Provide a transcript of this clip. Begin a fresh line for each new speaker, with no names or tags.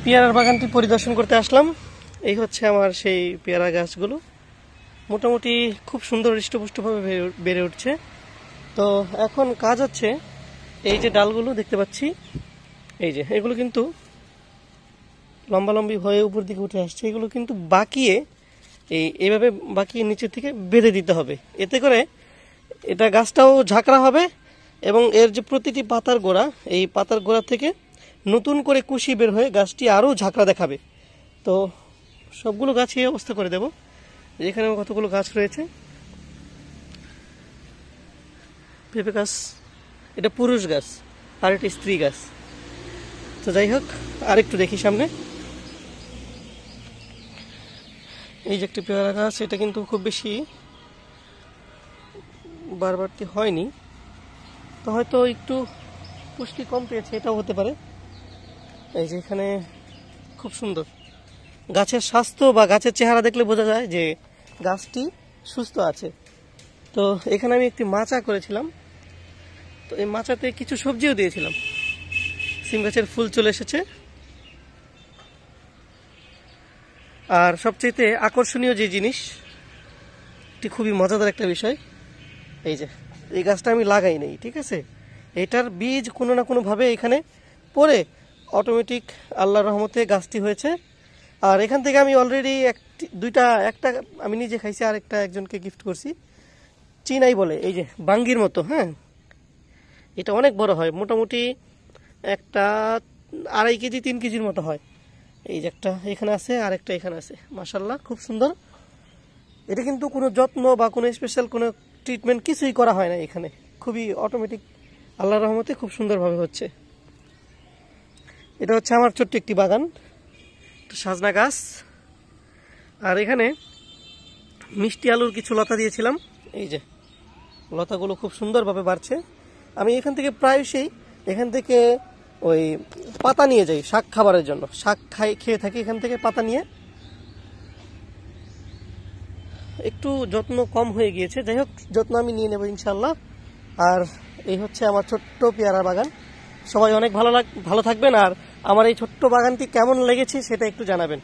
পেয়ারার বাগানটি পরিদর্শন করতে আসলাম। এই হচ্ছে আমার সেই পেয়ারা গাছগুলো, মোটামুটি খুব সুন্দর হৃষ্টপুষ্টভাবে বেড়ে উঠছে। তো এখন কাজ হচ্ছে, এই যে ডালগুলো দেখতে পাচ্ছি, এই যে এগুলো কিন্তু লম্বালম্বি হয়ে উপর দিকে উঠে আসছে, এগুলো কিন্তু বাঁকিয়ে এইভাবে বাঁকিয়ে নিচের থেকে বেঁধে দিতে হবে। এতে করে এটা গাছটাও ঝাঁকড়া হবে এবং এর যে প্রতিটি পাতার গোড়া, এই পাতার গোড়া থেকে নতুন করে কুশি বের হয়ে গাছটি আরও ঝাঁকড়া দেখাবে। তো সবগুলো গাছ এই অবস্থা করে দেব। এখানে কতগুলো গাছ রয়েছে, পেঁপে গাছ, এটা পুরুষ গাছ আর এটা স্ত্রী গাছ। তো যাই হোক, আরেকটু দেখি সামনে। এই যে একটি পেয়ারা গাছ, এটা কিন্তু খুব বেশি বারবারটি হয়নি, তো হয়তো একটু পুষ্টি কম পেয়েছে, এটাও হতে পারে। এই যে এখানে খুব সুন্দর গাছের স্বাস্থ্য বা গাছের চেহারা দেখলে বোঝা যায় যে গাছটি সুস্থ আছে। তো এখানে আমি একটি মাচা করেছিলাম, তো এই মাচাতে কিছু সবজিও দিয়েছিলাম। সিম গাছের ফুল চলে এসেছে। আর সবচেয়ে আকর্ষণীয় যে জিনিস, এটি খুবই মজাদার একটা বিষয়, এই যে এই গাছটা আমি লাগাই নাই, ঠিক আছে, এটার বীজ কোনো না কোনোভাবে এখানে পড়ে অটোমেটিক আল্লাহর রহমতে গাছটি হয়েছে। আর এখান থেকে আমি অলরেডি একটা আমি নিজে খাইছি, আর একটা একজনকে গিফট করছি। চিনাই বলে, এই যে বাঙ্গির মতো, হ্যাঁ, এটা অনেক বড় হয়, মোটামুটি একটা 2.5 কেজি 3 কেজির মতো হয়। এই যে একটা এখানে আছে আর একটা এখানে আছে, মাশাআল্লাহ খুব সুন্দর। এটা কিন্তু কোনো যত্ন বা কোনো স্পেশাল কোনো ট্রিটমেন্ট কিছুই করা হয় না, এখানে খুবই অটোমেটিক আল্লাহর রহমতে খুব সুন্দরভাবে হচ্ছে। এটা হচ্ছে আমার ছোট্ট একটি বাগান, সাজনা গাছ। আর এখানে মিষ্টি আলুর কিছু লতা দিয়েছিলাম, এই যে লতাগুলো খুব সুন্দরভাবে বাড়ছে। আমি এখান থেকে প্রায়শই এখান থেকে ওই পাতা নিয়ে যাই শাক খাবারের জন্য, শাক খেয়ে থাকি এখান থেকে পাতা নিয়ে। একটু যত্ন কম হয়ে গিয়েছে, যাই হোক যত্ন আমি নিয়ে নেব ইনশাল্লাহ। আর এই হচ্ছে আমার ছোট্ট পেয়ারা বাগান। সবাই অনেক ভালো থাকবেন, আর আমার এই ছোট্ট বাগানটি কেমন লেগেছে সেটা একটু জানাবেন।